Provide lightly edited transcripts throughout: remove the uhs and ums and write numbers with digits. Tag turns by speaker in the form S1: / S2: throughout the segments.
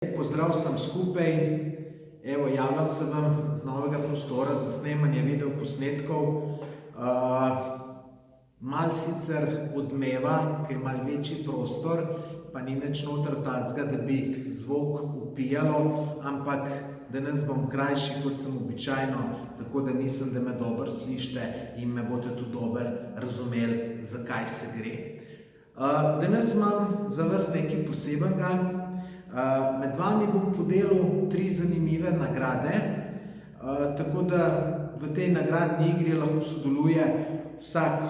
S1: Pozdrav sem skupaj. Evo, javljam se vam z novega prostora za snemanje videoposnetkov. Malo sicer odmeva, ker je malo večji prostor, pa ni nič noter tacga, da bi zvok upijalo, ampak danes bom krajši, kot sem običajno, tako da mislim, da me dobro slišite in me boste tudi dobro razumeli, zakaj se gre. Danes imam za vas nekaj posebenega. Med vami bom podelil 3 zanimive nagrade, tako da v tej nagradni igri lahko sodeluje vsak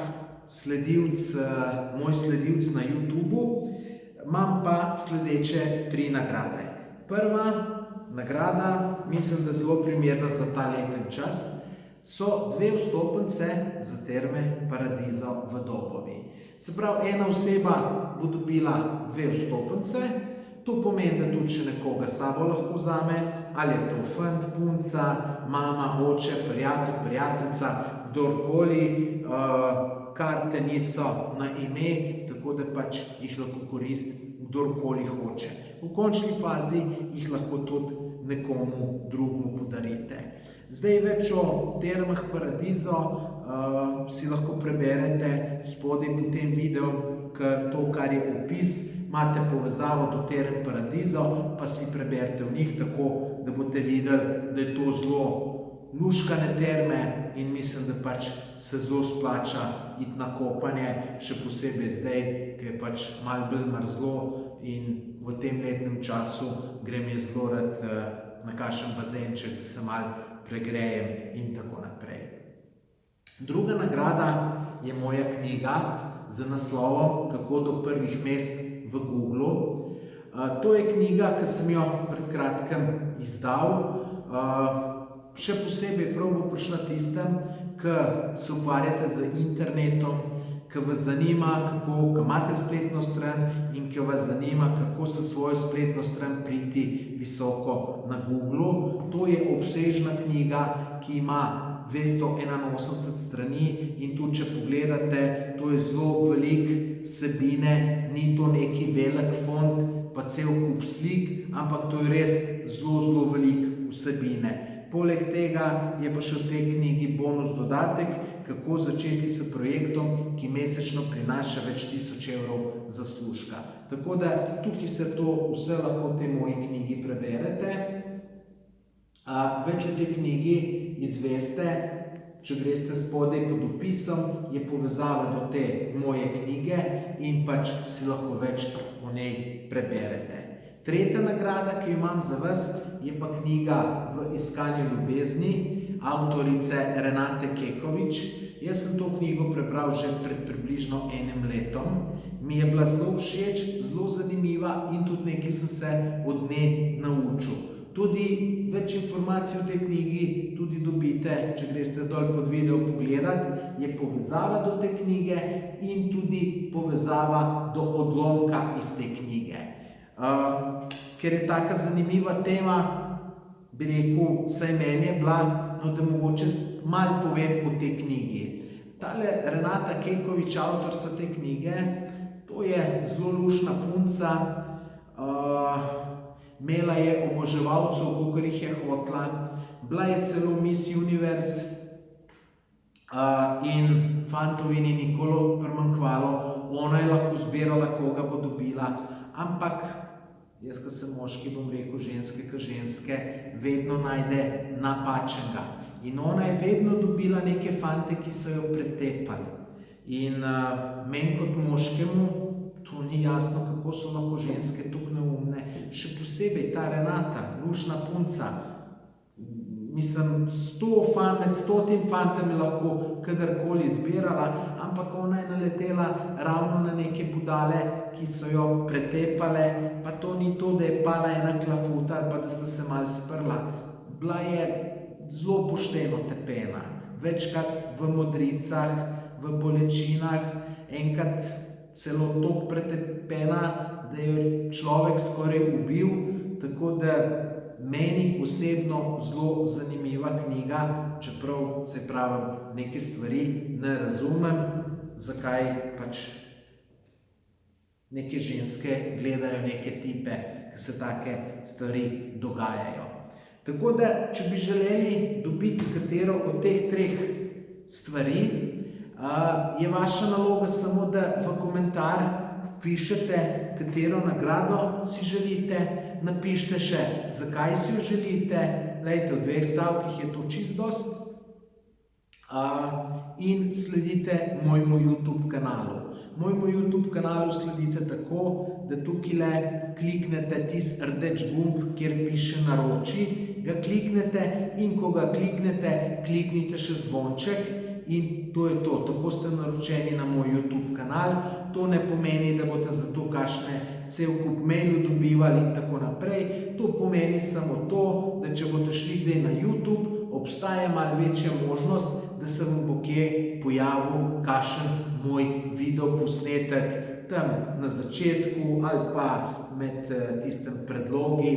S1: moj sledilc na YouTubu. Imam pa sledeče 3 nagrade. Prva nagrada, mislim, da zelo primerna za ta leten čas, so 2 vstopnice za Terme Paradiso v Dobovi. Se pravi, ena oseba bo dobila 2 vstopnice. To pomeni, da tudi še nekoga sabo lahko vzame, ali je to fant, punca, mama, oče, prijatelj, prijateljica, kdorkoli. Karte niso na ime, tako da pač jih lahko koristi kdorkoli hoče. V končni fazi jih lahko tudi nekomu drugemu podarite. Zdaj več o Termah Paradiso si lahko preberete spodaj po tem videu, to, kar je opis, imate povezavo do Term Paradiso, pa si preberite v njih tako, da boste videli, da je to zelo luškane terme in mislim, da pač se zelo splača iti na kopanje, še posebej zdaj, ker je pač malo bolj mrzlo in v tem letnem času grem je zelo rad na kakšen bazenček, da se malo pregrejem in tako naprej. Druga nagrada je moja knjiga z naslovom Kako do prvih mest v Googlu. To je knjiga, ki sem jo pred kratkim izdal. Še posebej prav bo prišla tistem, ki se ukvarjate z internetom, ki vas zanima, kako imate spletno stran in ki vas zanima, kako se svojo spletno stran priti visoko na Googlu. To je obsežna knjiga, ki ima 281 strani in tudi, če pogledate, to je zelo veliko vsebine, ni to neki velik font, pa cel kup slik, ampak to je res zelo veliko vsebine. Poleg tega je pa še v tej knjigi bonus dodatek, kako začeti s projektom, ki mesečno prinaša več tisoč evrov zaslužka. Tako da tukaj se to vse lahko v tej moji knjigi preberete. Več v tej knjigi izveste, če greste spodaj pod opisom, je povezava do te moje knjige in pač si lahko več o njej preberete. Tretja nagrada, ki jo imam za vas, je pa knjiga V iskanju ljubezni avtorice Renate Kekovič. Jaz sem to knjigo prebral že pred približno 1 letom. Mi je bila zelo všeč, zelo zanimiva in tudi nekaj sem se od nje naučil. Tudi več informacij o tej knjigi tudi dobite, če greste dol pod video pogledat, je povezava do te knjige in tudi povezava do odlomka iz te knjige. Ker je taka zanimiva tema, bi rekel, saj meni je bila, no da mogoče malo povem o tej knjigi. Tale Renata Kekovič, avtorica te knjige, to je zelo luštna punca, imela je oboževalcev, kolikor jih je hotela, bila je celo Miss Universe in fantovi ni nikoli primanjkvalo, ona je lahko zbirala, koga bo dobila, ampak jaz, ko sem moški, bom rekel ženske, ko ženske, vedno najde napačnega. In ona je vedno dobila neke fante, ki so jo pretepali. In meni kot moškemu to ni jasno, kako so lahko ženske tako neumne. Še posebej ta Renata, luštna punca. Mislim, med 100 fantami lahko kadarkoli izbirala, ampak ona je naletela ravno na neke budale, ki so jo pretepale, pa to ni to, da je pala ena klafuta ali pa da sta se malo sprla. Bila je zelo pošteno tepena, večkrat v modricah, v bolečinah, enkrat celo toliko pretepena, da je človek skoraj ubil, tako da meni osebno zelo zanimiva knjiga, čeprav se pravim, neke stvari ne razumem, zakaj pač neke ženske gledajo neke tipe, ki se take stvari dogajajo. Tako da, če bi želeli dobiti katero od teh treh stvari, je vaša naloga samo, da v komentar pišete, katero nagrado si želite, napišite še, zakaj si jo želite, glejte, v 2 stavkih je to čisto dost, in sledite mojemu YouTube kanalu. Mojemu YouTube kanalu sledite tako, da tukaj kliknete tisti rdeč gumb, kjer piše naroči, ga kliknete in ko ga kliknete, kliknite še zvonček in to je to. Tako ste naročeni na moj YouTube kanal. To ne pomeni, da boste za to kakšne cel kup mailov dobivali in tako naprej. To pomeni samo to, da če boste šli kdaj na YouTube, obstaja malo večja možnost, da se vam bo kje pojavil kakšen moj video posnetek tam na začetku ali pa med tistem predlogi,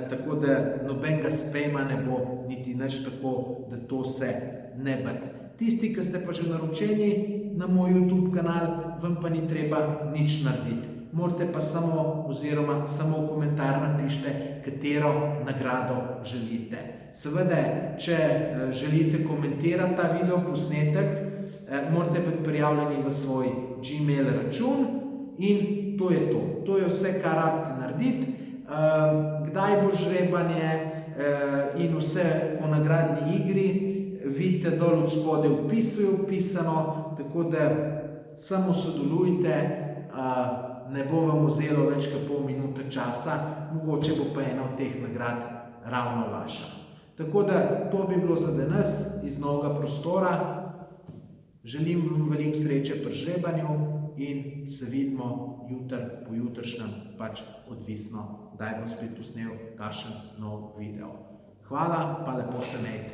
S1: tako da nobenega spama ne bo, niti nič tako, da to se ne bati. Tisti, ki ste pa že naročeni na moj YouTube kanal, vam pa ni treba nič narediti. Morate pa samo oziroma samo v komentar napišite, katero nagrado želite. Seveda, če želite komentirati ta video posnetek, morate biti prijavljeni v svoj Gmail račun in to je to. To je vse, kar rabite narediti. Kdaj bo žrebanje in vse o nagradni igri, vidite dol od spodaj v opisu je opisano, tako da samo sodelujte, ne bo vam vzelo več kot pol minute časa, mogoče bo pa ena od teh nagrad ravno vaša. Tako da to bi bilo za danes iz novega prostora. Želim vam veliko sreče pri žrebanju in se vidimo jutri, pojutrišnjem, pač odvisno, kdaj bom spet posnel kakšen nov video. Hvala, pa lepo se imejte.